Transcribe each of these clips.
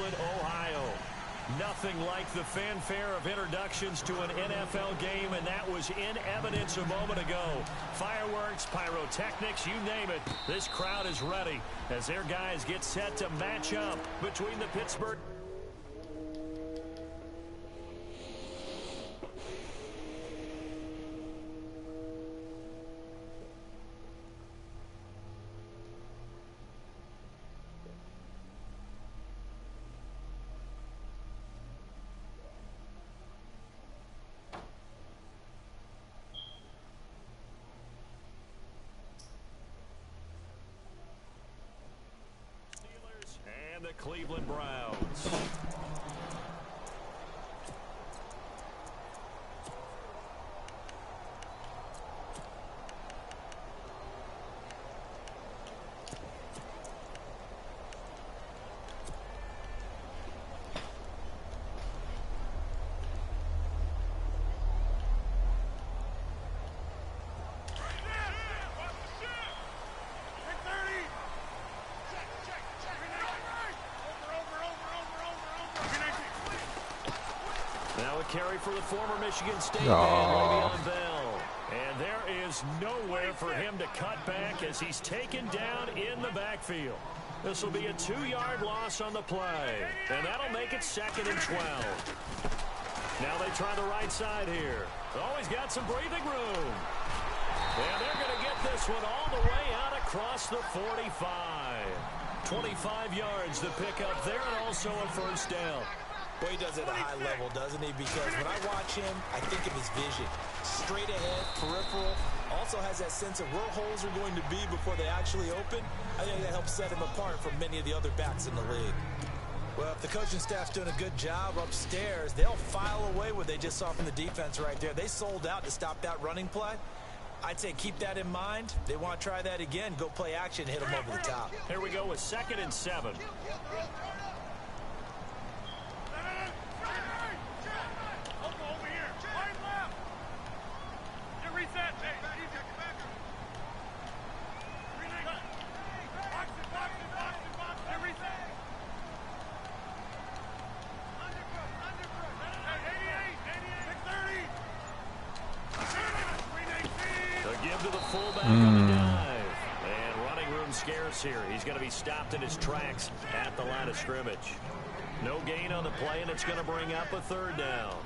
Ohio. Nothing like the fanfare of introductions to an NFL game, and that was in evidence a moment ago. Fireworks, pyrotechnics, you name it. This crowd is ready as their guys get set to match up between the Pittsburgh. And the Cleveland Browns. Now a carry for the former Michigan State man, Le'Veon Bell. And there is nowhere for him to cut back as he's taken down in the backfield. This will be a 2-yard loss on the play. And that'll make it 2nd and 12. Now they try the right side here. Always got some breathing room. And they're going to get this one all the way out across the 45. 25 yards to pick up there, and also a first down. Well, he does it at a high level, doesn't he? Because when I watch him, I think of his vision. Straight ahead, peripheral. Also has that sense of where holes are going to be before they actually open. I think that helps set him apart from many of the other backs in the league. Well, if the coaching staff's doing a good job upstairs, they'll file away what they just saw from the defense right there. They sold out to stop that running play. I'd say keep that in mind. They want to try that again. Go play action, hit them over the top. Here we go with 2nd and 7. Here. He's going to be stopped in his tracks at the line of scrimmage. No gain on the play, and it's going to bring up a 3rd down.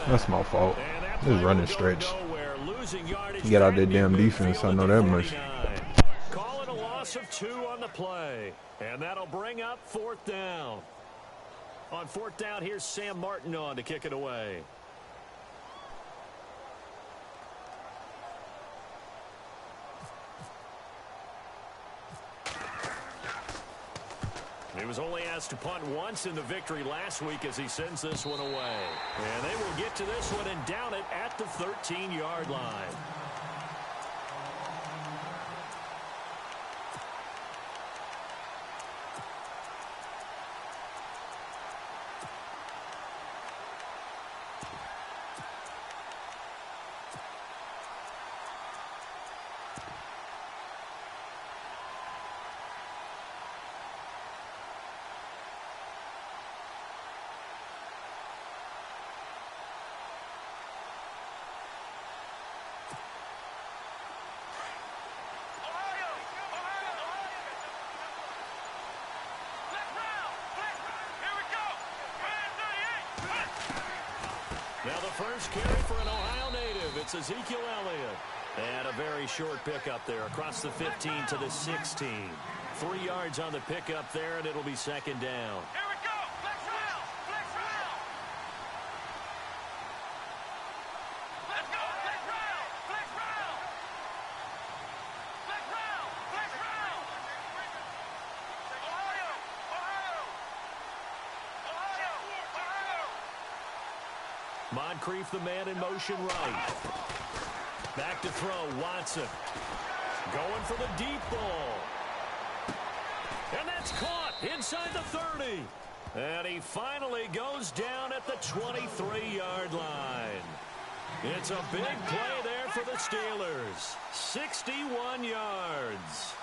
That's my fault. This running stretch. Get out that damn defense. I know that much. Calling a loss of 2 on the play. And that'll bring up 4th down. On 4th down, here's Sam Martin on to kick it away. He was only asked to punt once in the victory last week as he sends this one away. And they will get to this one and down it at the 13-yard line. Now the first carry for an Ohio native. It's Ezekiel Elliott. And a very short pickup there across the 15 to the 16. 3 yards on the pickup there, and it'll be 2nd down. Here we go. Flex round. Flex round. Let's go. Flex round. Flex round. Flex round. Flex round. Ohio. Ohio. Ohio. Ohio. Moncrief, the man in motion right. Back to throw, Watson. Going for the deep ball. And that's caught inside the 30. And he finally goes down at the 23-yard line. It's a big play there for the Steelers. 61 yards.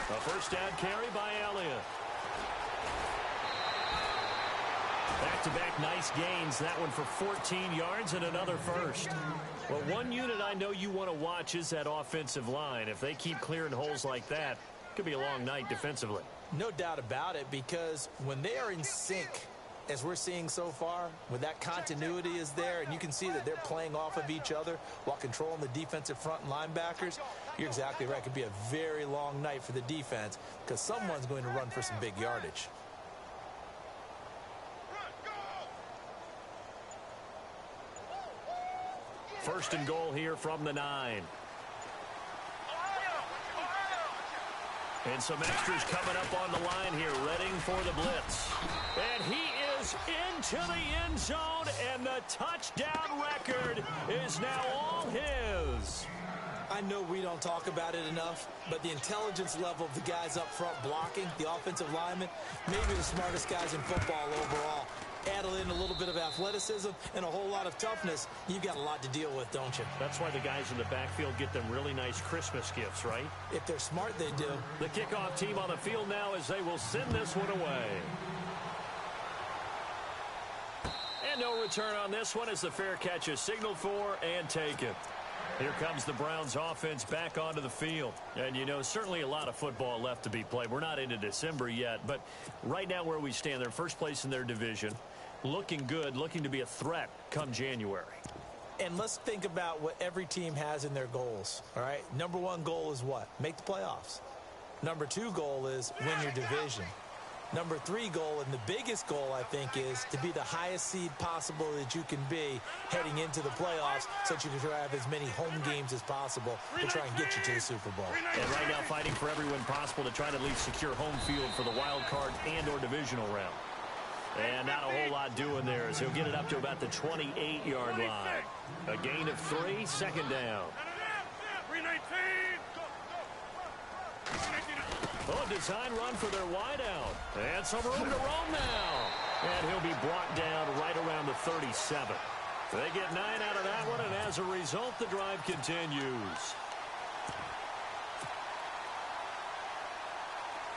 A first down carry by Elliott. Back-to-back nice gains. That one for 14 yards and another first. Well, one unit I know you want to watch is that offensive line. If they keep clearing holes like that, it could be a long night defensively. No doubt about it, because when they are in sync, as we're seeing so far, when that continuity is there and you can see that they're playing off of each other while controlling the defensive front and linebackers, you're exactly right. It could be a very long night for the defense because someone's going to run for some big yardage. First and goal here from the 9. And some extras coming up on the line here, readying for the blitz. And he is into the end zone, and the touchdown record is now all his. I know we don't talk about it enough, but the intelligence level of the guys up front blocking, the offensive linemen, maybe the smartest guys in football overall. Add in a little bit of athleticism and a whole lot of toughness, you've got a lot to deal with, don't you? That's why the guys in the backfield get them really nice Christmas gifts, right? If they're smart, they do. The kickoff team on the field now as they will send this one away. And no return on this one as the fair catch is signaled for and taken. Here comes the Browns offense back onto the field. And, you know, certainly a lot of football left to be played. We're not into December yet, but right now where we stand, they're first place in their division. Looking good, looking to be a threat come January. And let's think about what every team has in their goals, all right? Number one goal is what? Make the playoffs. Number two goal is win your division. Number three goal, and the biggest goal, I think, is to be the highest seed possible that you can be heading into the playoffs so that you can have as many home games as possible to try and get you to the Super Bowl. And right now fighting for every win possible to try to at least secure home field for the wild card and or divisional round. And not a whole lot doing there as he'll get it up to about the 28-yard line. A gain of 3, second down. Oh, a design run for their wideout. And some room to roam now. And he'll be brought down right around the 37. They get 9 out of that one, and as a result, the drive continues.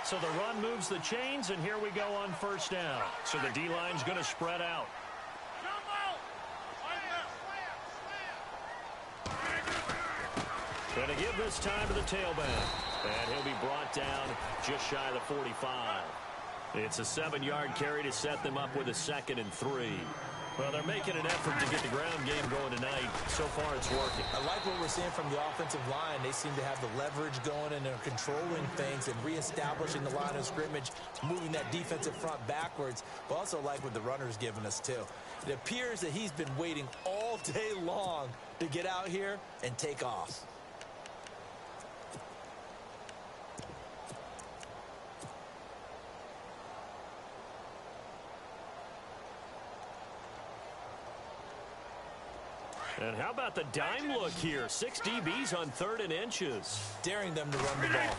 So the run moves the chains, and here we go on first down. So the D-line's going to spread out. Going to give this time to the tailback. And he'll be brought down just shy of the 45. It's a 7-yard carry to set them up with a 2nd and 3. Well, they're making an effort to get the ground game going tonight. So far, it's working. I like what we're seeing from the offensive line. They seem to have the leverage going, and they're controlling things and reestablishing the line of scrimmage, moving that defensive front backwards. But also like what the runner's given us, too. It appears that he's been waiting all day long to get out here and take off. And how about the dime look here? 6 DBs on 3rd and inches. Daring them to run the ball.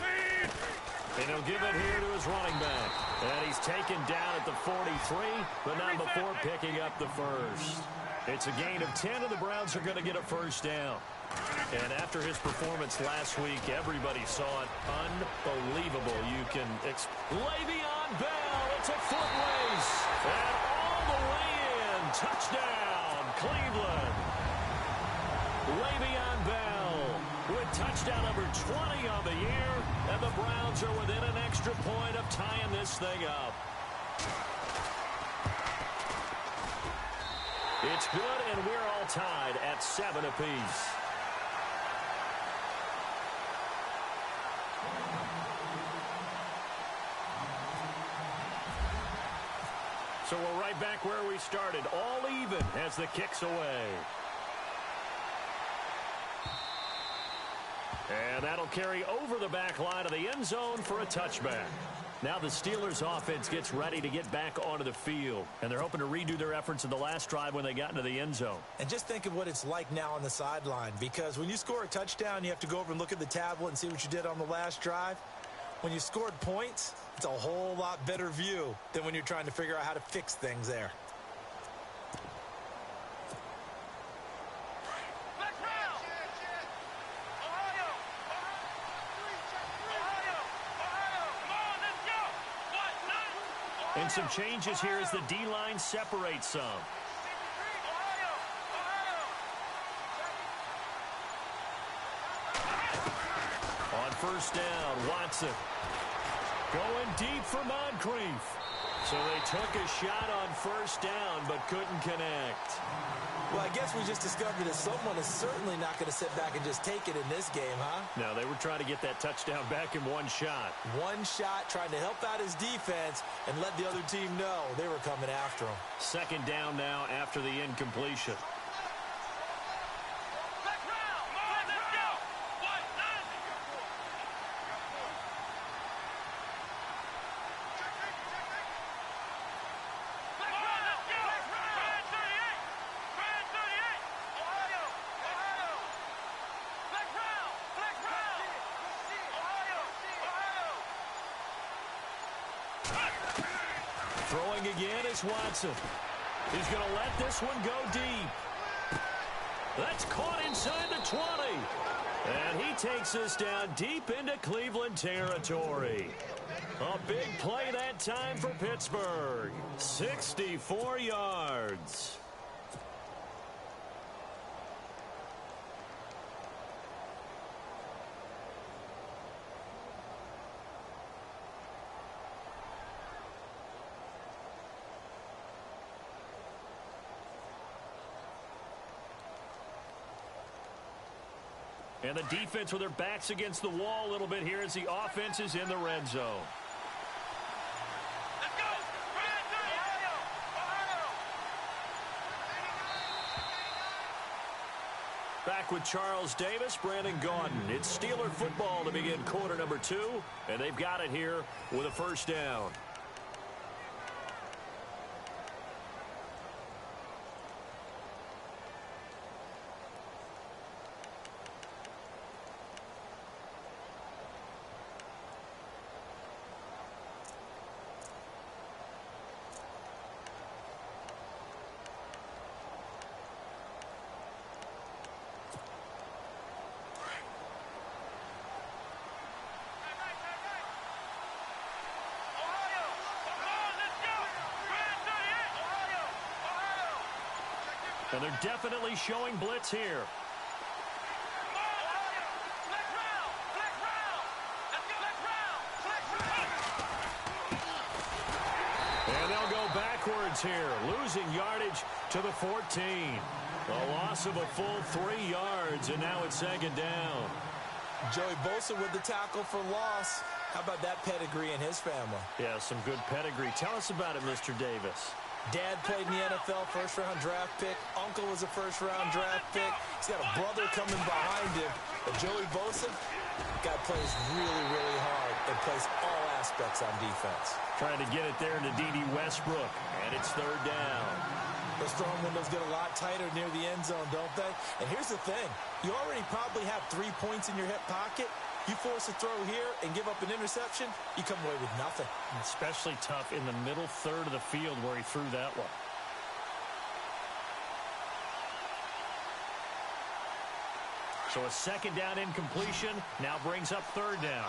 And he'll give it here to his running back. And he's taken down at the 43, but not before picking up the first. It's a gain of 10, and the Browns are going to get a first down. And after his performance last week, everybody saw it. Unbelievable. You can Le'Veon Bell. It's a foot race. And all the way in. Touchdown, Cleveland. Le'Veon Bell with touchdown number 20 on the year, and the Browns are within an extra point of tying this thing up. It's good, and we're all tied at 7 apiece. right back where we started. All even as the kick's away. And that'll carry over the back line of the end zone for a touchback. Now the Steelers offense gets ready to get back onto the field. And they're hoping to redo their efforts in the last drive when they got into the end zone. And just think of what it's like now on the sideline. Because when you score a touchdown, you have to go over and look at the tablet and see what you did on the last drive. When you scored points, it's a whole lot better view than when you're trying to figure out how to fix things there. And some changes here as the D-line separates some. On first down, Watson. Going deep for Moncrief. So they took a shot on first down but couldn't connect. Well, I guess we just discovered that someone is certainly not going to sit back and just take it in this game, huh? No, they were trying to get that touchdown back in one shot. One shot, trying to help out his defense and let the other team know they were coming after him. Second down now after the incompletion. Throwing again is Watson. He's going to let this one go deep. That's caught inside the 20. And he takes us down deep into Cleveland territory. A big play that time for Pittsburgh. 64 yards. And the defense with their backs against the wall a little bit here as the offense is in the red zone. Let's go! Back with Charles Davis, Brandon Gaudin. It's Steeler football to begin quarter number 2, and they've got it here with a first down. And they're definitely showing blitz here. And they'll go backwards here, losing yardage to the 14. A loss of a full 3 yards, and now it's second down. Joey Bosa with the tackle for loss. How about that pedigree in his family? Yeah, some good pedigree. Tell us about it, Mr. Davis. Dad played in the NFL, first-round draft pick. Uncle was a first-round draft pick. He's got a brother coming behind him. But Joey Bosa, guy plays really, really hard and plays all aspects on defense. Trying to get it there to D.D. Westbrook, and it's third down. Those throwing windows get a lot tighter near the end zone, don't they? And here's the thing. You already probably have 3 points in your hip pocket. You force a throw here and give up an interception, you come away with nothing. Especially tough in the middle third of the field where he threw that one. So a second down incompletion now brings up third down.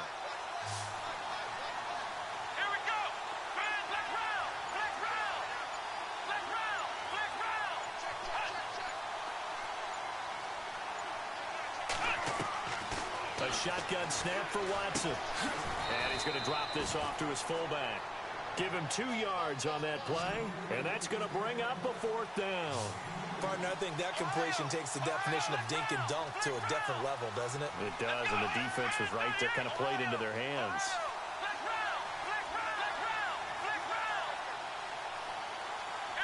Here we go! Black round! Black round! Black round! Black round! A shotgun snap for Watson. And he's going to drop this off to his fullback. Give him 2 yards on that play, and that's going to bring up a fourth down. Partner, I think that completion takes the definition of dink and dunk to a different level, doesn't it? It does, and the defense was right to kind of play it into their hands. Black round! Black round! Black round! Black round!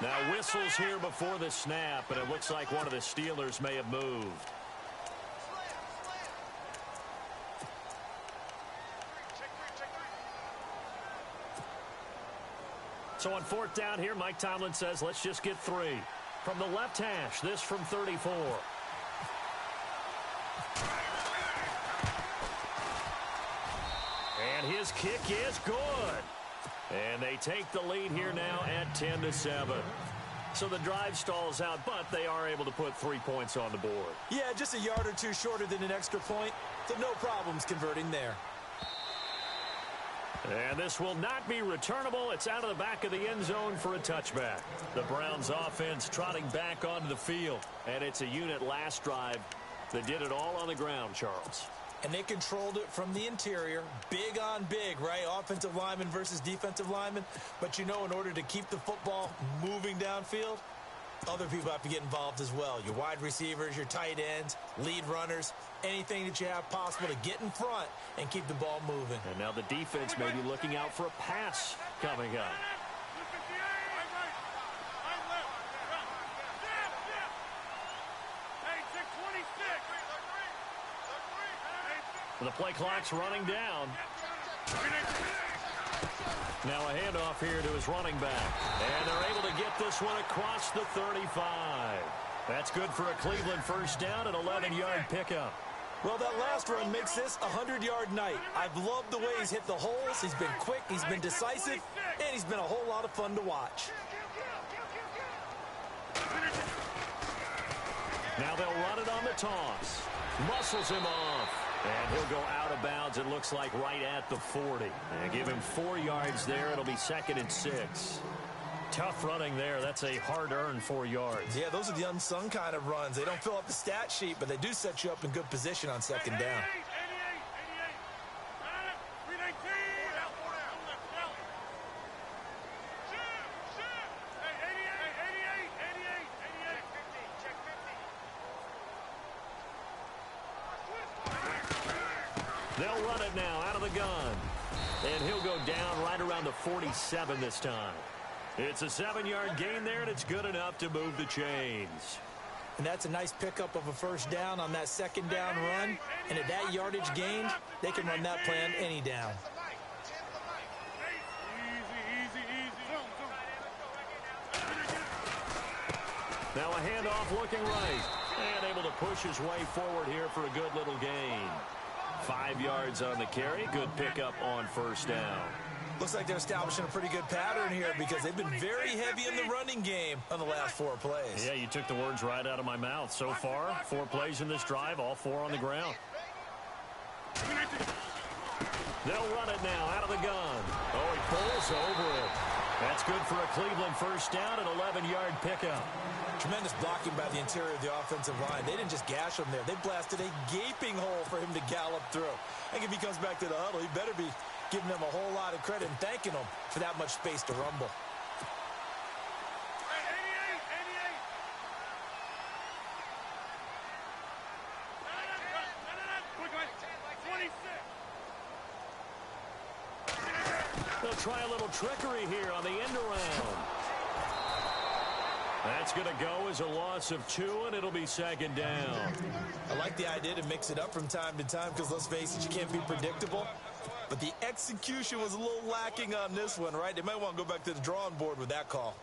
Now whistles here before the snap, and it looks like one of the Steelers may have moved. So on 4th down here, Mike Tomlin says, let's just get 3. From the left hash, this from 34. And his kick is good. And they take the lead here now at 10-7. So the drive stalls out, but they are able to put 3 points on the board. Yeah, just a yard or two shorter than an extra point, so no problems converting there. And this will not be returnable. It's out of the back of the end zone for a touchback. The Browns offense trotting back onto the field. And it's a unit last drive that did it all on the ground, Charles. And they controlled it from the interior. Big on big, right? Offensive lineman versus defensive lineman. But, you know, in order to keep the football moving downfield, other people have to get involved as well. Your wide receivers, your tight ends, lead runners, anything that you have possible to get in front and keep the ball moving. And now the defense may be looking out for a pass coming up. The play clock's running down. Now a handoff here to his running back. And they're able to get this one across the 35. That's good for a Cleveland first down, an 11-yard pickup. Well, that last run makes this a 100-yard night. I've loved the way he's hit the holes. He's been quick, he's been decisive, and he's been a whole lot of fun to watch. Now they'll run it on the toss. Muscles him off. And he'll go out of bounds, it looks like, right at the 40. And give him 4 yards there. It'll be 2nd and 6. Tough running there. That's a hard-earned 4 yards. Yeah, those are the unsung kind of runs. They don't fill up the stat sheet, but they do set you up in good position on 2nd down. They'll run it now out of the gun. And he'll go down right around the 47 this time. It's a 7-yard gain there, and it's good enough to move the chains. And that's a nice pickup of a first down on that 2nd down run. And at that yardage gained, they can run that play on any down. Now a handoff looking right. And able to push his way forward here for a good little gain. 5 yards on the carry. Good pickup on first down. Looks like they're establishing a pretty good pattern here because they've been very heavy in the running game on the last 4 plays. Yeah, you took the words right out of my mouth. So far, 4 plays in this drive, all 4 on the ground. They'll run it now out of the gun. Oh, he pulls over it. That's good for a Cleveland first down, an 11-yard pickup. Tremendous blocking by the interior of the offensive line. They didn't just gash him there. They blasted a gaping hole for him to gallop through. I think if he comes back to the huddle, he better be giving them a whole lot of credit and thanking them for that much space to rumble. They'll try a little trickery here on the end around. That's going to go as a loss of 2, and it'll be 2nd down. I like the idea to mix it up from time to time because, let's face it, you can't be predictable. But the execution was a little lacking on this one, right? They might want to go back to the drawing board with that call.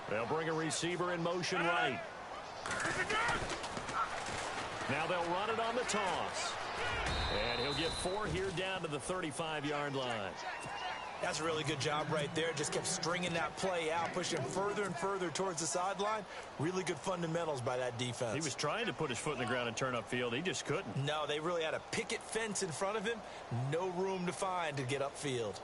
They'll bring a receiver in motion right. Now they'll run it on the toss. And he'll get 4 here down to the 35-yard line. That's a really good job right there. Just kept stringing that play out, pushing further and further towards the sideline. Really good fundamentals by that defense. He was trying to put his foot in the ground and turn upfield. He just couldn't. No, they really had a picket fence in front of him. No room to find to get upfield.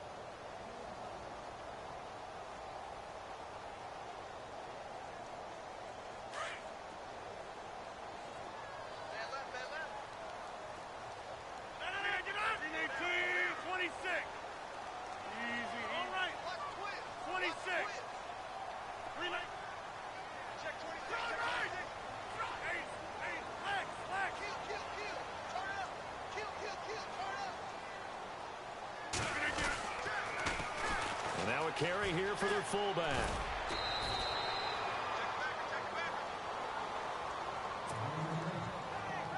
carry here for their fullback.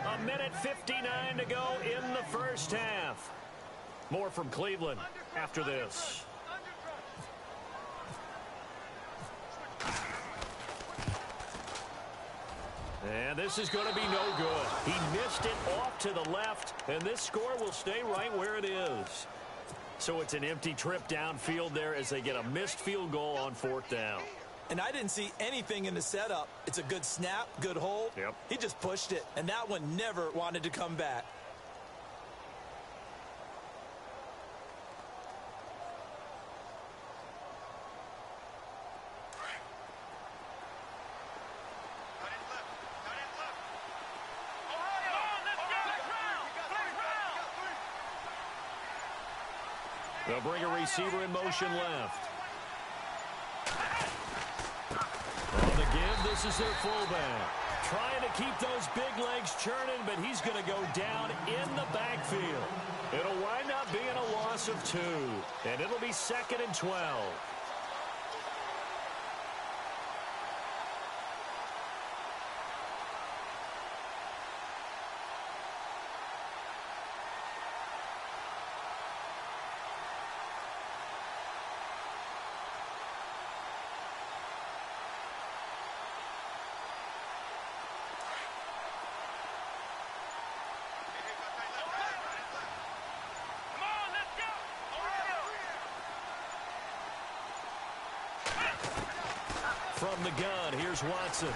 A minute 59 to go in the first half. More from Cleveland after this. And this is going to be no good. He missed it off to the left, and this score will stay right where it is. So it's an empty trip downfield there as they get a missed field goal on 4th down. And I didn't see anything in the setup. It's a good snap, good hold. Yep. He just pushed it, and that one never wanted to come back. They'll bring a receiver in motion left. On the give, this is their fullback. Trying to keep those big legs churning, but he's going to go down in the backfield. It'll wind up being a loss of 2, and it'll be 2nd and 12. From the gun, here's Watson.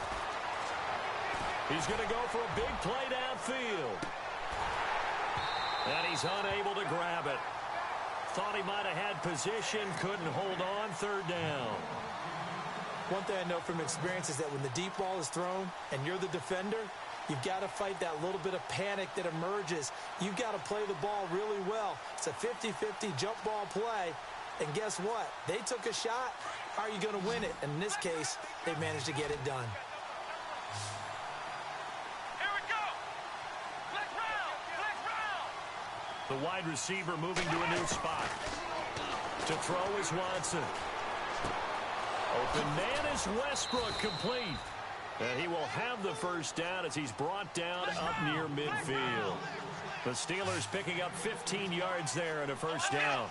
He's going to go for a big play downfield. And he's unable to grab it. Thought he might have had position, couldn't hold on, 3rd down. One thing I know from experience is that when the deep ball is thrown and you're the defender, you've got to fight that little bit of panic that emerges. You've got to play the ball really well. It's a 50-50 jump ball play. And guess what? They took a shot. How are you going to win it? And in this case, they managed to get it done. Here we go. Flex round. Flex round. The wide receiver moving to a new spot. To throw is Watson. Open man is Westbrook, complete. And he will have the first down as he's brought down up near midfield. The Steelers picking up 15 yards there and a first down.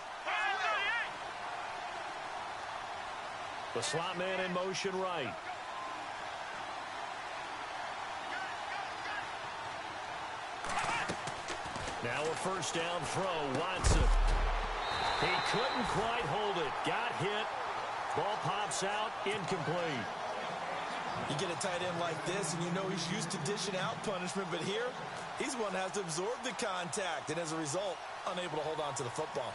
The slot man in motion right. Now a first down throw, Watson. He couldn't quite hold it. Got hit. Ball pops out, incomplete. You get a tight end like this, and you know he's used to dishing out punishment, but here, he's one that has to absorb the contact, and as a result, unable to hold on to the football.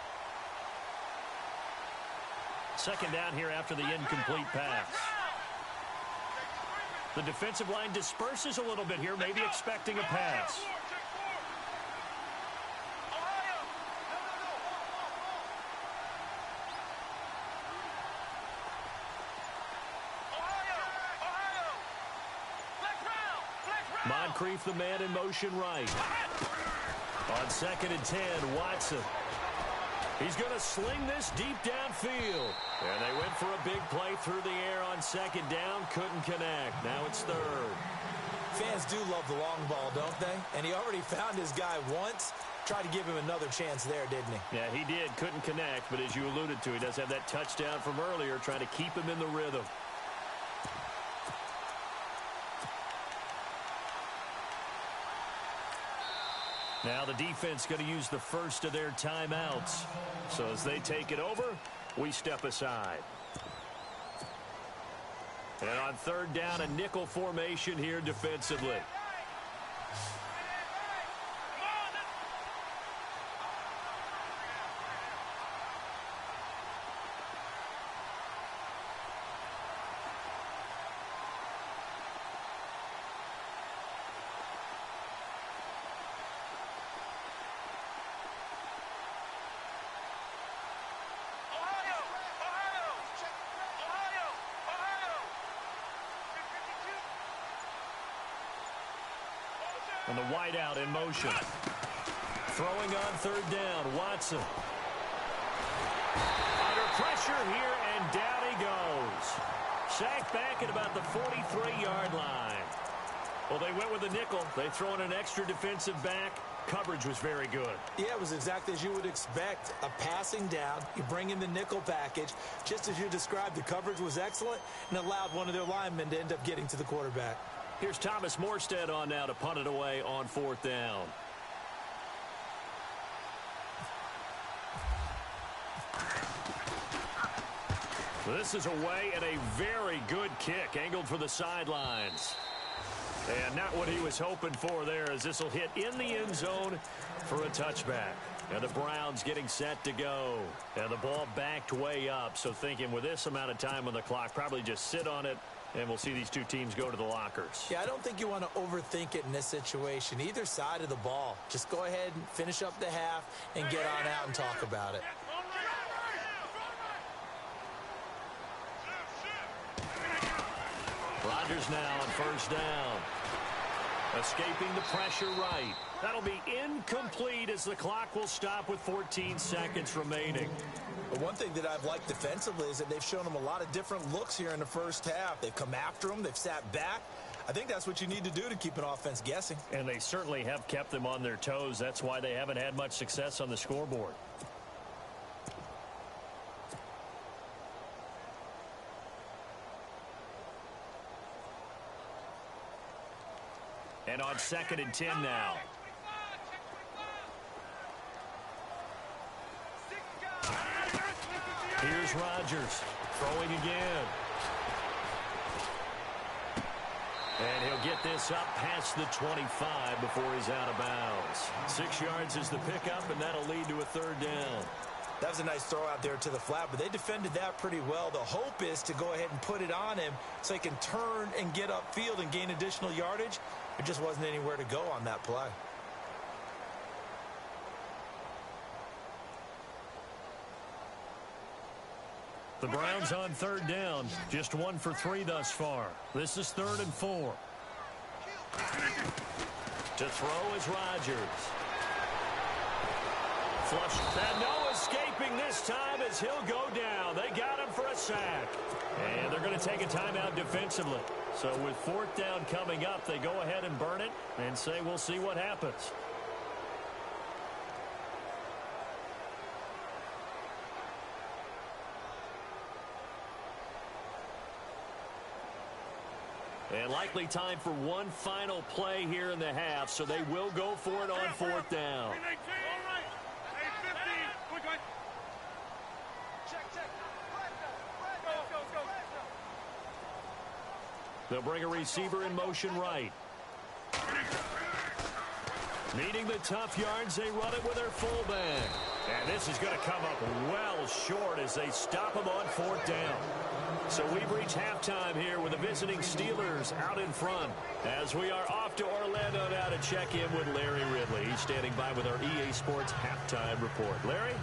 2nd down here after the incomplete pass. The defensive line disperses a little bit here, maybe expecting a pass. Moncrief, the man in motion right. On 2nd and 10, Watson. He's going to sling this deep downfield. And they went for a big play through the air on 2nd down. Couldn't connect. Now it's 3rd. Fans do love the long ball, don't they? And he already found his guy once. Tried to give him another chance there, didn't he? Yeah, he did. Couldn't connect. But as you alluded to, he does have that touchdown from earlier, trying to keep him in the rhythm. Now the defense going to use the first of their timeouts. So as they take it over, we step aside. And on 3rd down, a nickel formation here defensively. And the wideout in motion. Throwing on 3rd down, Watson. Under pressure. pressure here, and down he goes. Sacked back at about the 43-yard line. Well, they went with a nickel. They throw in an extra defensive back. Coverage was very good. Yeah, it was exactly as you would expect. A passing down, you bring in the nickel package. Just as you described, the coverage was excellent and allowed one of their linemen to end up getting to the quarterback. Here's Thomas Morstead on now to punt it away on 4th down. This is away and a very good kick angled for the sidelines. And not what he was hoping for there, as this will hit in the end zone for a touchback. And the Browns getting set to go. And the ball backed way up, so thinking with this amount of time on the clock, probably just sit on it, and we'll see these two teams go to the lockers. Yeah, I don't think you want to overthink it in this situation. Either side of the ball. Just go ahead and finish up the half and get on out and talk about it. Rodgers now on 1st down. Escaping the pressure right. That'll be incomplete as the clock will stop with 14 seconds remaining. But one thing that I've liked defensively is that they've shown them a lot of different looks here in the first half. They've come after them. They've sat back. I think that's what you need to do to keep an offense guessing. And they certainly have kept them on their toes. That's why they haven't had much success on the scoreboard. And on 2nd and 10 now. Here's Rodgers throwing again. And he'll get this up past the 25 before he's out of bounds. 6 yards is the pickup, and that'll lead to a 3rd down. That was a nice throw out there to the flat, but they defended that pretty well. The hope is to go ahead and put it on him so he can turn and get upfield and gain additional yardage. There just wasn't anywhere to go on that play. The Browns on 3rd down, just 1 for 3 thus far. This is 3rd and 4. To throw is Rodgers. Flush. And no escaping this time as he'll go down. They got him for a sack. And they're going to take a timeout defensively. So with 4th down coming up, they go ahead and burn it and say we'll see what happens. And likely time for one final play here in the half, so they will go for it on 4th down. They'll bring a receiver in motion right. Needing the tough yards, they run it with their fullback. And this is going to come up well short as they stop him on 4th down. So we've reached halftime here with the visiting Steelers out in front. As we are off to Orlando now to check in with Larry Ridley. He's standing by with our EA Sports halftime report. Larry?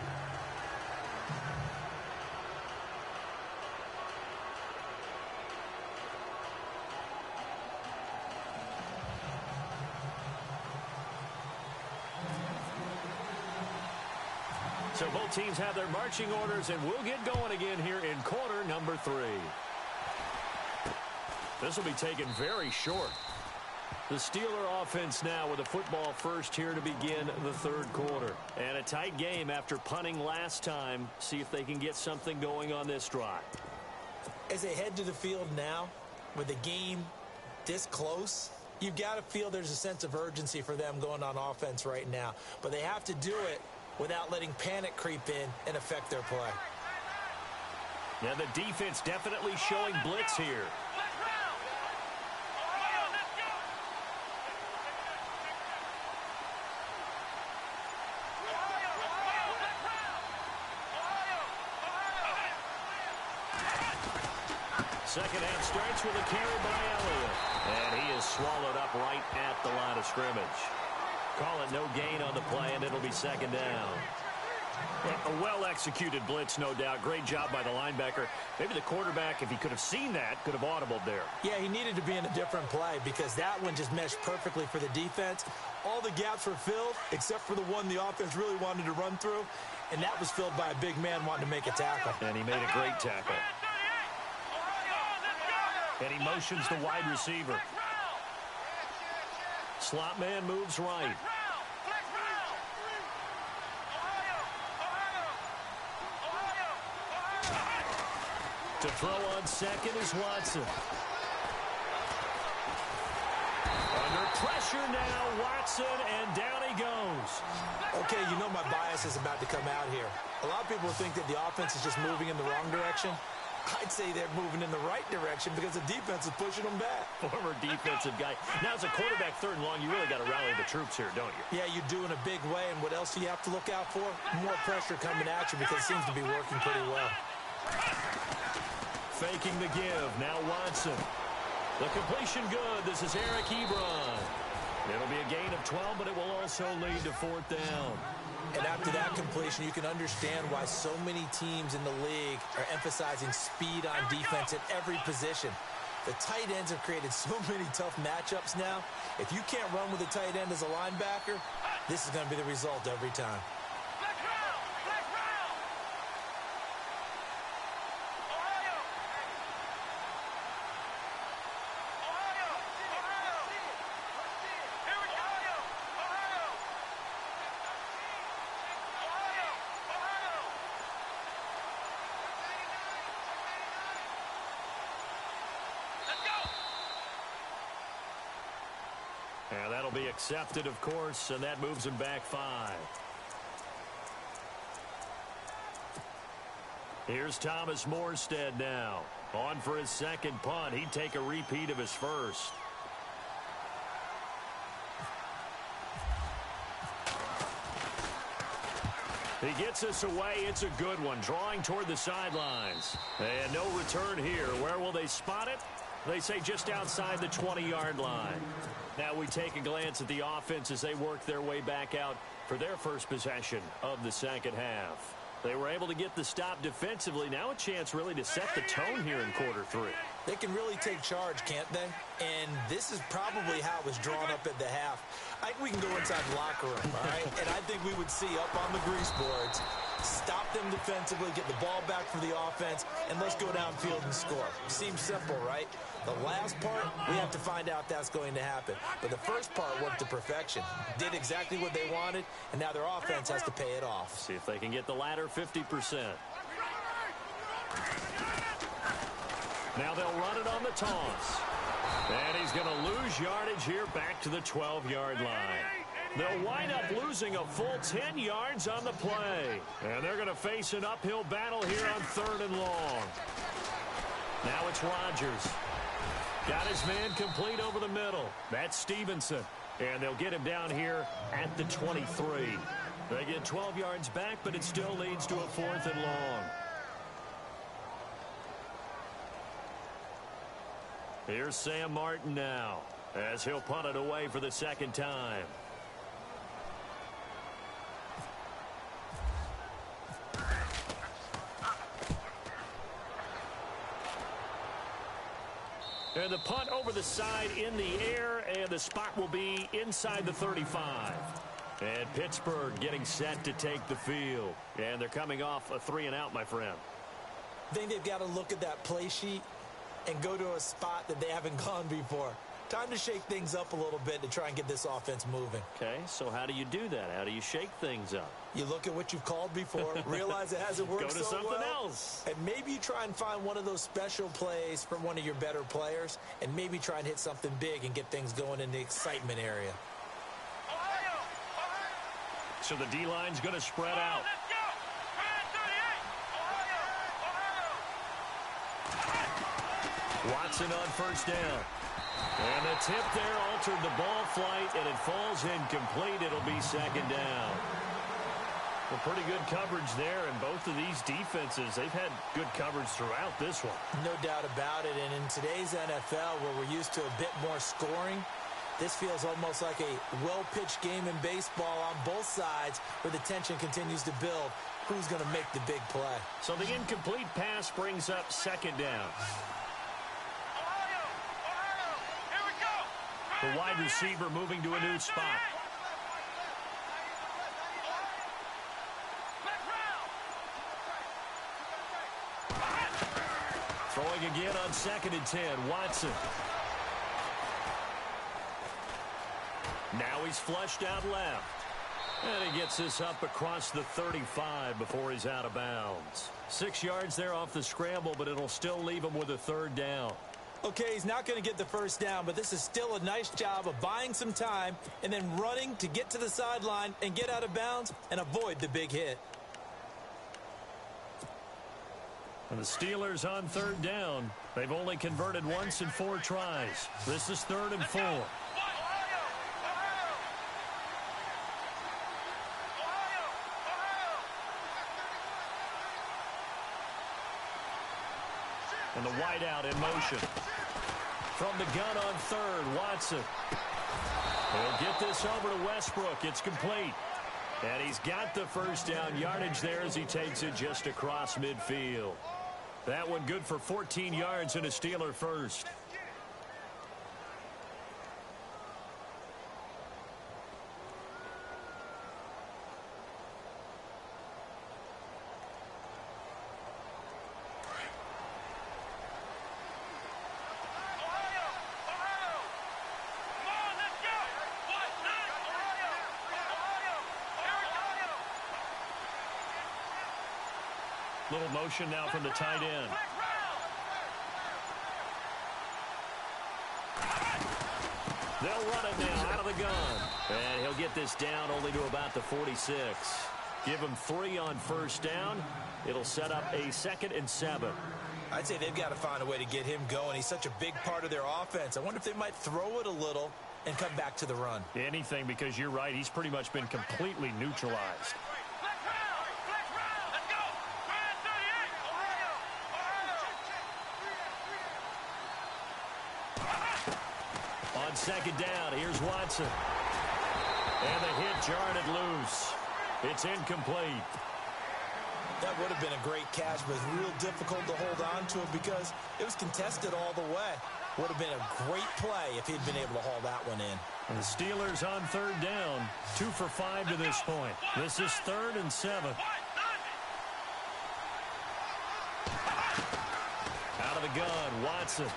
So both teams have their marching orders, and we'll get going again here in quarter number 3. This will be taken very short. The Steeler offense now with a football first here to begin the 3rd quarter. And a tight game after punting last time. See if they can get something going on this drive. As they head to the field now, with the game this close, you've got to feel there's a sense of urgency for them going on offense right now. But they have to do it without letting panic creep in and affect their play. Now the defense definitely showing blitz here. Second half starts with a carry by Elliott. And he is swallowed up right at the line of scrimmage. Call it no gain on the play, and it'll be 2nd down. A well-executed blitz, no doubt. Great job by the linebacker. Maybe the quarterback, if he could have seen that, could have audibled there. Yeah, he needed to be in a different play because that one just meshed perfectly for the defense. All the gaps were filled except for the one the offense really wanted to run through, and that was filled by a big man wanting to make a tackle. And he made a great tackle. And he motions the wide receiver. Slot man moves right. To throw on second is Watson. Under pressure now, Watson, and down he goes. Okay, you know my bias is about to come out here. A lot of people think that the offense is just moving in the wrong direction. I'd say they're moving in the right direction because the defense is pushing them back. Former defensive guy. Now, as a quarterback, 3rd and long, you really got to rally the troops here, don't you? Yeah, you do in a big way, and what else do you have to look out for? More pressure coming at you because it seems to be working pretty well. Faking the give. Now Watson. The completion good. This is Eric Ebron. It'll be a gain of 12, but it will also lead to 4th down. And after that completion, you can understand why so many teams in the league are emphasizing speed on defense at every position. The tight ends have created so many tough matchups now. If you can't run with a tight end as a linebacker, this is going to be the result every time. And that'll be accepted, of course, and that moves him back 5. Here's Thomas Morstead now. On for his second punt. He'd take a repeat of his first. He gets us away. It's a good one. Drawing toward the sidelines. And no return here. Where will they spot it? They say just outside the 20-yard line. Now we take a glance at the offense as they work their way back out for their first possession of the second half. They were able to get the stop defensively. Now a chance really to set the tone here in quarter 3. They can really take charge, can't they? And this is probably how it was drawn up at the half. I think we can go inside the locker room, all right? And I think we would see up on the grease boards, stop them defensively, get the ball back for the offense, and let's go downfield and score. Seems simple, right? The last part, we have to find out that's going to happen. But the first part worked to perfection. Did exactly what they wanted, and now their offense has to pay it off. See if they can get the latter 50%. Now they'll run it on the toss. And he's going to lose yardage here back to the 12-yard line. They'll wind up losing a full 10 yards on the play. And they're going to face an uphill battle here on 3rd and long. Now it's Rodgers. Got his man complete over the middle. That's Stevenson. And they'll get him down here at the 23. They get 12 yards back, but it still leads to a 4th and long. Here's Sam Martin now as he'll punt it away for the second time. And the punt over the side in the air, and the spot will be inside the 35. And Pittsburgh getting set to take the field. And they're coming off a 3-and-out, my friend. I think they've got to look at that play sheet and go to a spot that they haven't gone before. Time to shake things up a little bit to try and get this offense moving. Okay, so how do you do that? How do you shake things up? You look at what you've called before, realize it hasn't worked so well. Go to something else. And maybe you try and find one of those special plays from one of your better players, and maybe try and hit something big and get things going in the excitement area. So the D-line's going to spread out. Watson on first down. And the tip there altered the ball flight, and it falls incomplete. It'll be second down. Well, pretty good coverage there, and both of these defenses, they've had good coverage throughout this one. No doubt about it, and in today's NFL, where we're used to a bit more scoring, This feels almost like a well-pitched game in baseball on both sides where the tension continues to build. Who's going to make the big play? So the incomplete pass brings up second down. Ohio! Ohio! Here we go! The wide receiver moving to a new spot. Throwing again on 2nd and 10, Watson. Now he's flushed out left. And he gets this up across the 35 before he's out of bounds. 6 yards there off the scramble, but it'll still leave him with a 3rd down. Okay, he's not going to get the first down, but this is still a nice job of buying some time and then running to get to the sideline and get out of bounds and avoid the big hit. And the Steelers on 3rd down. They've only converted once in 4 tries. This is 3rd and 4. And the wideout in motion. From the gun on 3rd, Watson. He'll get this over to Westbrook. It's complete. And he's got the first down yardage there as he takes it just across midfield. That one good for 14 yards and a Steeler first. Little motion now from the tight end. They'll run it now out of the gun. And he'll get this down only to about the 46. Give him 3 on first down. It'll set up a 2nd and 7. I'd say they've got to find a way to get him going. He's such a big part of their offense. I wonder if they might throw it a little and come back to the run. Anything, because you're right. He's pretty much been completely neutralized. On 2nd down, here's Watson. And the hit jarred it loose. It's incomplete. That would have been a great catch, but it's real difficult to hold on to it because it was contested all the way. Would have been a great play if he'd been able to haul that one in. And the Steelers on 3rd down, 2 for 5 to this point. This is 3rd and 7. Out of the gun, Watson.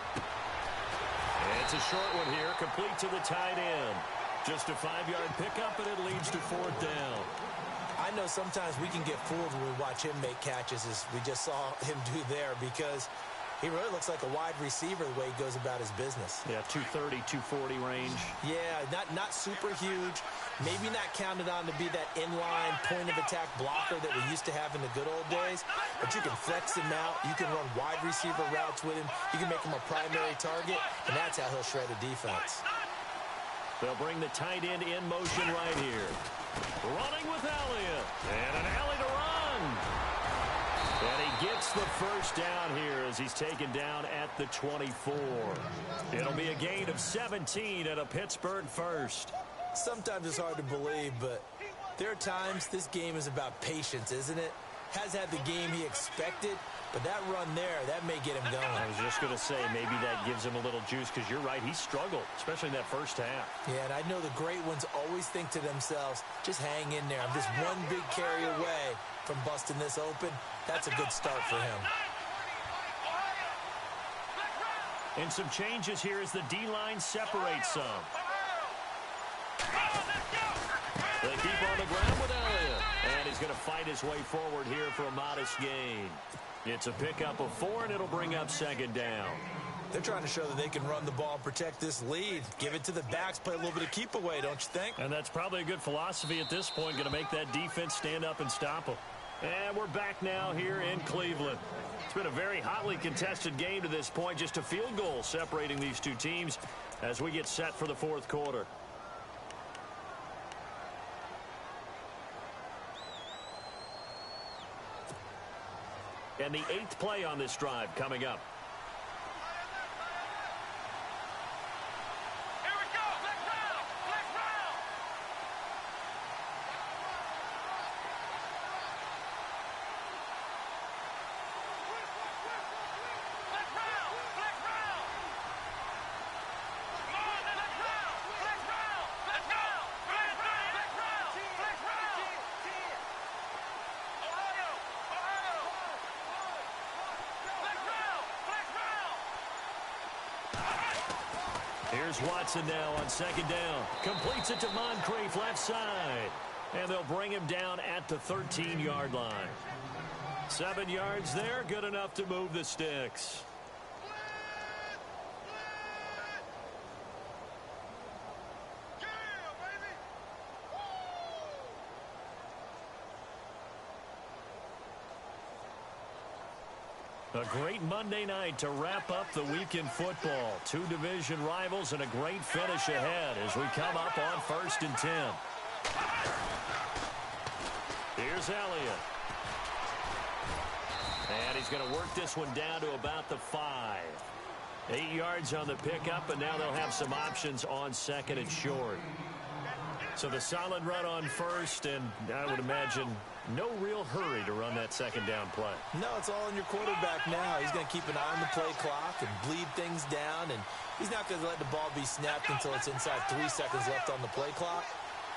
It's a short one here, complete to the tight end. Just a 5-yard pickup, and it leads to 4th down. I know sometimes we can get fooled when we watch him make catches, as we just saw him do there, because he really looks like a wide receiver the way he goes about his business. Yeah, 230, 240 range. Yeah, not super huge. Maybe not counted on to be that inline point-of-attack blocker that we used to have in the good old days. But you can flex him out. You can run wide receiver routes with him. You can make him a primary target, and that's how he'll shred a defense. They'll bring the tight end in motion right here. Running with Elliott. And an alley to run. And he gets the first down here as he's taken down at the 24. It'll be a gain of 17 and a Pittsburgh first. Sometimes it's hard to believe, but there are times this game is about patience, isn't it? Has had the game he expected, but that run there, that may get him going. I was just going to say, maybe that gives him a little juice, because you're right, he struggled, especially in that first half. Yeah, and I know the great ones always think to themselves, just hang in there. I'm just one big carry away from busting this open. That's a good start for him. And some changes here as the D-line separates some. They keep on the ground with Elliott. And he's going to fight his way forward here for a modest gain. It's a pickup of 4, and it'll bring up 2nd down. They're trying to show that they can run the ball and protect this lead. Give it to the backs, play a little bit of keep away, don't you think? And that's probably a good philosophy at this point, going to make that defense stand up and stop them. And we're back now here in Cleveland. It's been a very hotly contested game to this point, just a field goal separating these two teams as we get set for the 4th quarter. And the 8th play on this drive coming up. Here we go. Here's Watson now on second down. Completes it to Moncrief left side. And they'll bring him down at the 13-yard line. 7 yards there, good enough to move the sticks. A great Monday night to wrap up the week in football. 2 division rivals and a great finish ahead as we come up on 1st and 10. Here's Elliott. And he's going to work this one down to about the 5. 8 yards on the pickup, and now they'll have some options on 2nd and short. So the solid run on 1st, and I would imagine no real hurry to run that 2nd down play. No, it's all in your quarterback now. He's going to keep an eye on the play clock and bleed things down, and he's not going to let the ball be snapped until it's inside 3 seconds left on the play clock.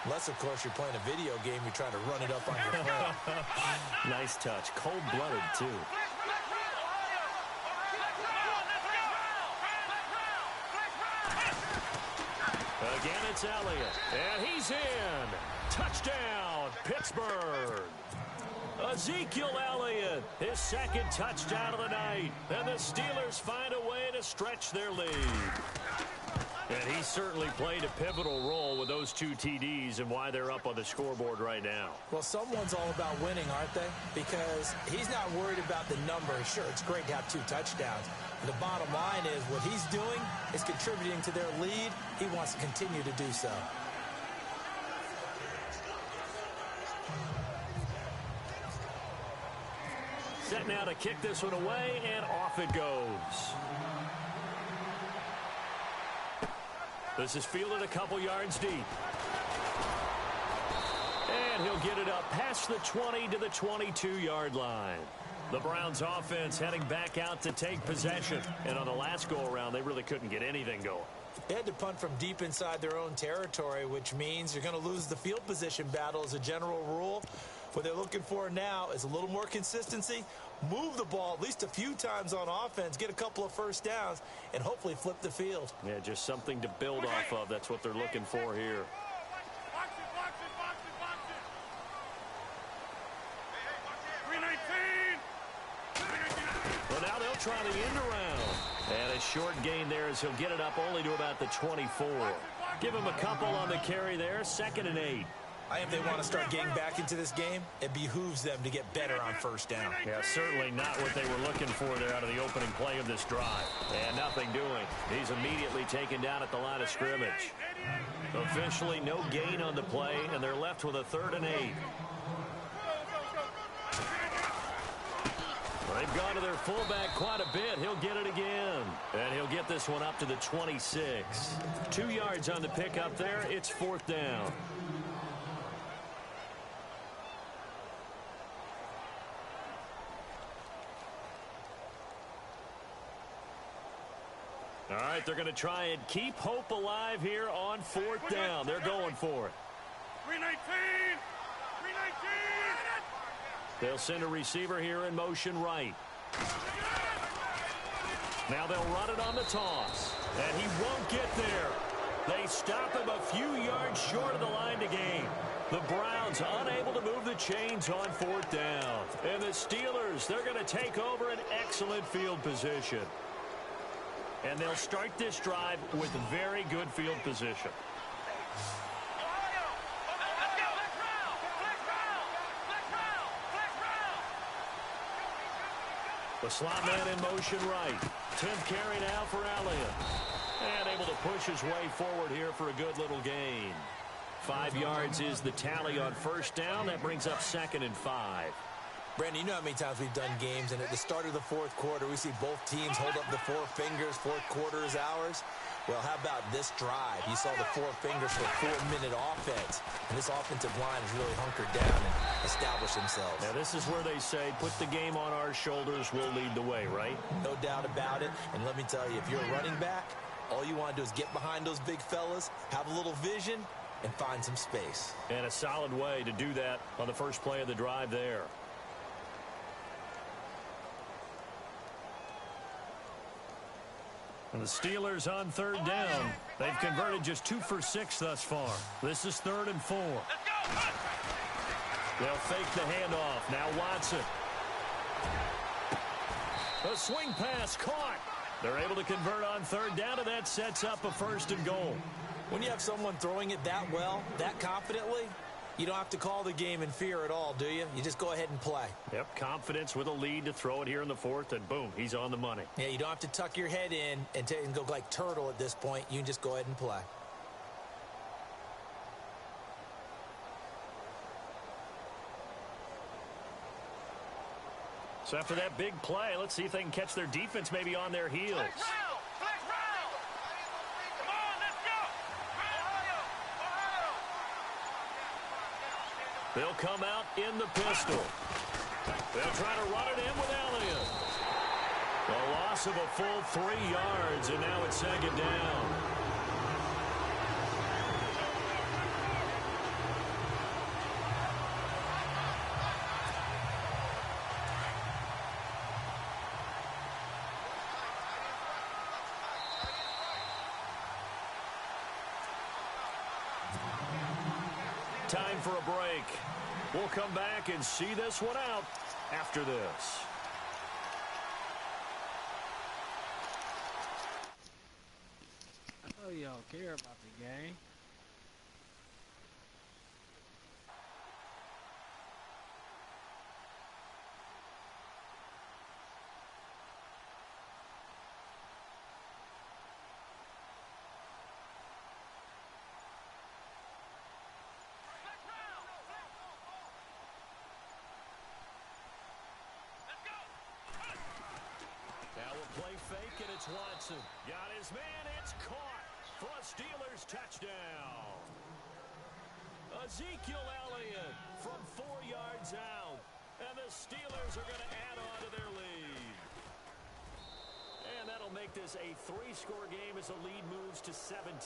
Unless, of course, you're playing a video game, you're trying to run it up on your phone. Nice touch. Cold-blooded, too. Again, it's Elliott. And he's in. Touchdown, Pittsburgh. Ezekiel Elliott, his 2nd touchdown of the night. And the Steelers find a way to stretch their lead. And he certainly played a pivotal role with those 2 TDs and why they're up on the scoreboard right now. Well, someone's all about winning, aren't they? Because he's not worried about the numbers. Sure, it's great to have 2 touchdowns. But the bottom line is what he's doing is contributing to their lead. He wants to continue to do so. Set now to kick this one away, and off it goes. This is fielded a couple yards deep. And he'll get it up past the 20 to the 22-yard line. The Browns offense heading back out to take possession. And on the last go-around, they really couldn't get anything going. They had to punt from deep inside their own territory, which means you're going to lose the field position battle as a general rule. What they're looking for now is a little more consistency, move the ball at least a few times on offense, get a couple of first downs, and hopefully flip the field. Yeah, just something to build off of. That's what they're looking for here. Well, now they'll try the end around. And a short gain there as he'll get it up only to about the 24. Give him a couple on the carry there, 2nd and 8. If they want to start getting back into this game, it behooves them to get better on 1st down. Yeah, certainly not what they were looking for there out of the opening play of this drive. And nothing doing. He's immediately taken down at the line of scrimmage. Officially no gain on the play, and they're left with a 3rd and 8. Well, they've gone to their fullback quite a bit. He'll get it again. And he'll get this one up to the 26. 2 yards on the pickup there. It's 4th down. All right, they're going to try and keep hope alive here on 4th down. They're going for it. 319! 319! They'll send a receiver here in motion right. Now they'll run it on the toss. And he won't get there. They stop him a few yards short of the line to gain. The Browns unable to move the chains on 4th down. And the Steelers, they're going to take over an excellent field position. And they'll start this drive with very good field position. The slot man in motion right. 10th carry now for Elliott. And able to push his way forward here for a good little gain. 5 yards is the tally on 1st down. That brings up 2nd and 5. Brandon, you know how many times we've done games, and at the start of the 4th quarter, we see both teams hold up the 4 fingers, 4th quarter is ours. Well, how about this drive? You saw the 4 fingers for 4-minute offense, and this offensive line has really hunkered down and established themselves. Now, this is where they say, put the game on our shoulders, we'll lead the way, right? No doubt about it, and let me tell you, if you're a running back, all you want to do is get behind those big fellas, have a little vision, and find some space. And a solid way to do that on the first play of the drive there. And the Steelers on 3rd down. They've converted just 2 for 6 thus far. This is 3rd and 4. They'll fake the handoff. Now Watson. A swing pass caught. They're able to convert on 3rd down, and that sets up a 1st and goal. When you have someone throwing it that well, that confidently, you don't have to call the game in fear at all, do you? You just go ahead and play. Yep, confidence with a lead to throw it here in the 4th, and boom, he's on the money. Yeah, you don't have to tuck your head in and go like turtle at this point. You can just go ahead and play. So after that big play, let's see if they can catch their defense maybe on their heels. Flex round. Come on, let's go. They'll come out in the pistol. They'll try to run it in with Elliott. A loss of a full 3 yards, and now it's 2nd down. Time for a break. We'll come back and see this one out after this. I know y'all care about the game. Play fake, and it's Watson. Got his man, it's caught for a Steelers touchdown. Ezekiel Elliott from 4 yards out, and the Steelers are going to add on to their lead. And that'll make this a 3-score game as the lead moves to 17.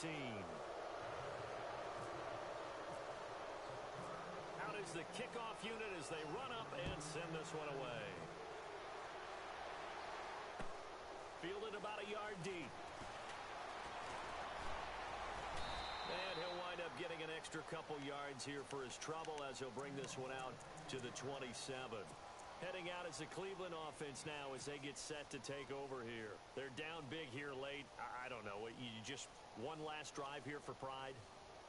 Out is the kickoff unit as they run up and send this one away. Fielded about a yard deep. And he'll wind up getting an extra couple yards here for his trouble as he'll bring this one out to the 27. Heading out is the Cleveland offense now as they get set to take over here. They're down big here late. I don't know. You just one last drive here for pride?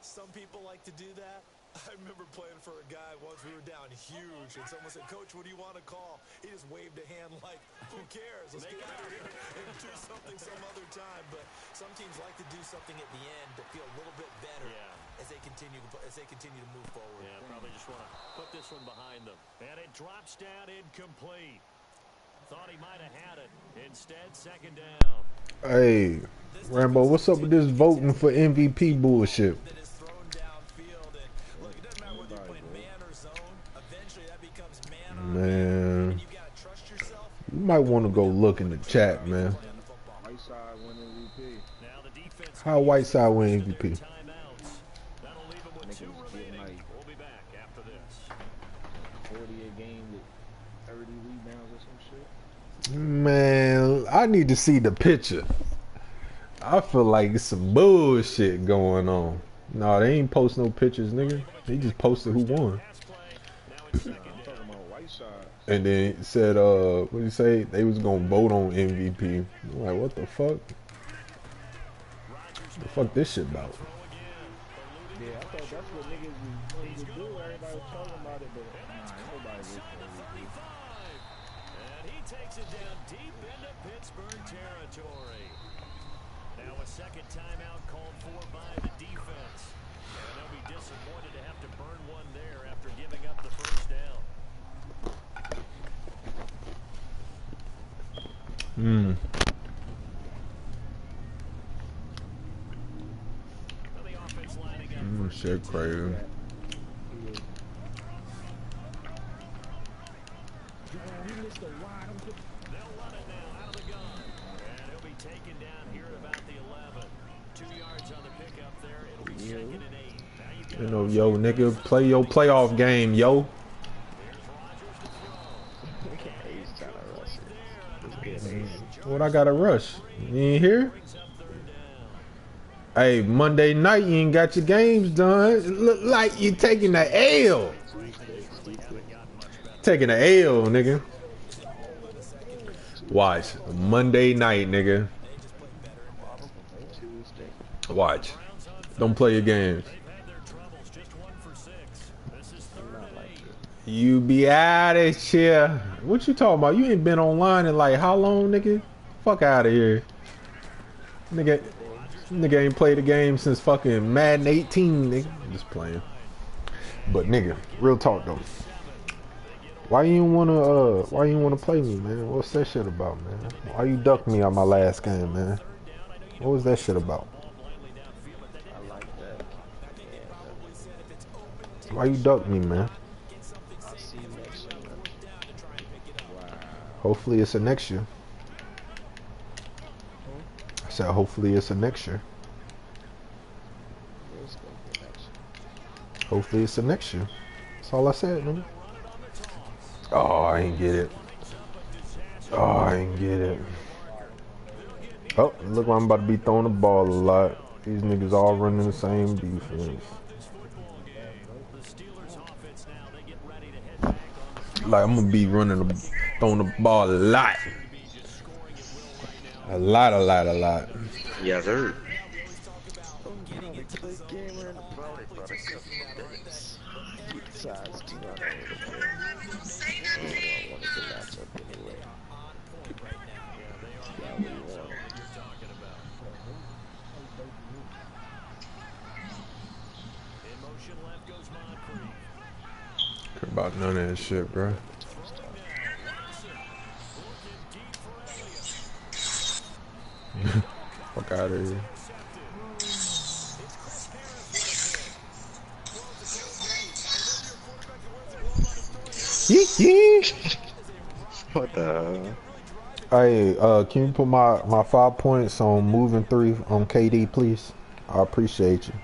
Some people like to do that. I remember playing for a guy once. We were down huge, and someone said, "Coach, what do you want to call?" He just waved a hand like, "Who cares? Let's get out of here and do something some other time." But some teams like to do something at the end to feel a little bit better as they continue to move forward. Yeah, probably just want to put this one behind them. And it drops down incomplete. Thought he might have had it. Instead, 2nd down. Hey, Rambo, what's up with this voting for MVP bullshit? Man, you might want to go look in the chat, man. Whiteside win MVP. How Whiteside win MVP? That'll leave him with 2 remaining. We'll be back after this. 40 a game with 30 rebounds or some shit. Man, I need to see the picture. I feel like it's some bullshit going on. No, they ain't post no pictures, nigga. They just posted who won. And then it said, what did you say? They was gonna vote on MVP. I'm like, what the fuck? The fuck this shit about? Yeah, I thought that's what niggas was supposed to do. Everybody was talking about it, but nobody was. And he takes it down deep into Pittsburgh territory. Now a 2nd timeout called for by the defense. And they'll be disappointed to have to burn one there after giving up the 1st down. Shit crazy. They'll run it now out of the gun. And he'll be taken down here at about the 11. 2 yards on the pickup there. It'll be 2nd and 8. You know, yo, nigga, play your playoff game, yo. There's Rodgers to throw. He's trying to rush it. What's good, Ace? What I gotta rush? You ain't here? Hey, Monday night you ain't got your games done. It look like you taking the L. Taking the L, nigga. Watch. Monday night, nigga. Tuesday. Watch. Don't play your games. I'm not like it. You be out of here. What you talking about? You ain't been online in like how long, nigga? Fuck out of here. Nigga ain't played the game since fucking Madden 18, nigga. I'm just playing. But nigga, real talk though. Why you wanna play me, man? What's that shit about, man? Why you ducked me on my last game, man? What was that shit about? I like that. Yeah, Why you ducked me, man? I'll see you next year. Wow. Hopefully it's a next year. I said hopefully it's a next year. Let's go for next year. Hopefully it's a next year. That's all I said, nigga. Oh, I ain't get it. Oh, I ain't get it. Oh, look like I'm about to be throwing the ball a lot. These niggas all running the same defense. Like I'm gonna be throwing the ball a lot. A lot. Yes, sir. Good gamer in the product for a couple of days. He decides to run over the field. I wanted to match up anyway. Yeah, we won. Care about none of that shit, bro. Fuck out of here. What the? Hey, can you put my 5 points on moving 3 on KD, please? I appreciate you.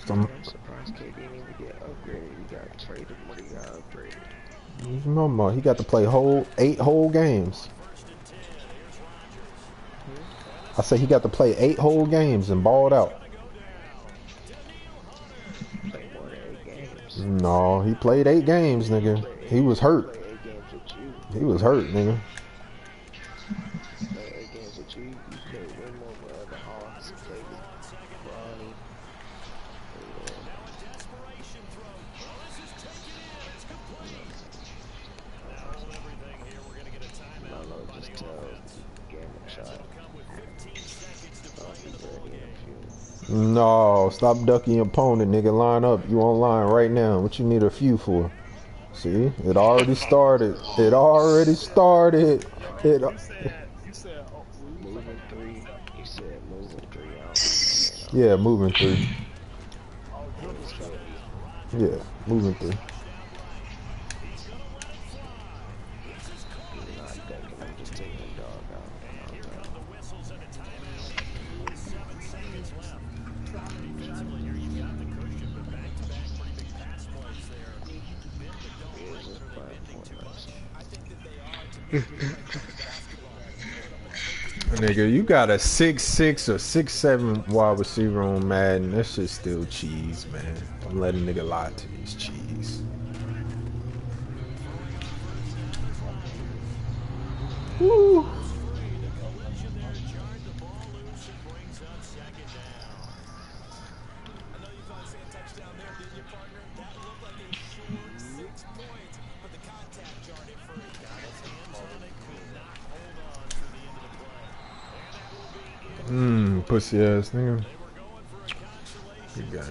I'm surprised KD didn't even get upgraded. He got traded when he got upgraded. Remember, he got to play 8 whole games. I said he got to play 8 whole games and balled out. Play more than 8 games. No, he played 8 games, nigga. He was hurt. Play 8 games with you. He was hurt, nigga. Play 8 games with you. You played way more with the Hawks. You played with Bronny. Melo just tells game a shot. I'll be ready in a few. No, stop ducking your opponent, nigga. Line up. You online right now. What you need a few for? See? It already started. It already started. It. Moving 3. You said moving 3 out. Yeah, moving 3. Yeah, moving 3. You're not thinking I'm just taking the dog out. Here's this platform. Nigga, you got a 6'6" or 6'7" wide receiver on Madden. That shit's still cheese, man. Don't let a nigga lie to you. It's cheese. Woo. Pussy ass nigga. Good guy.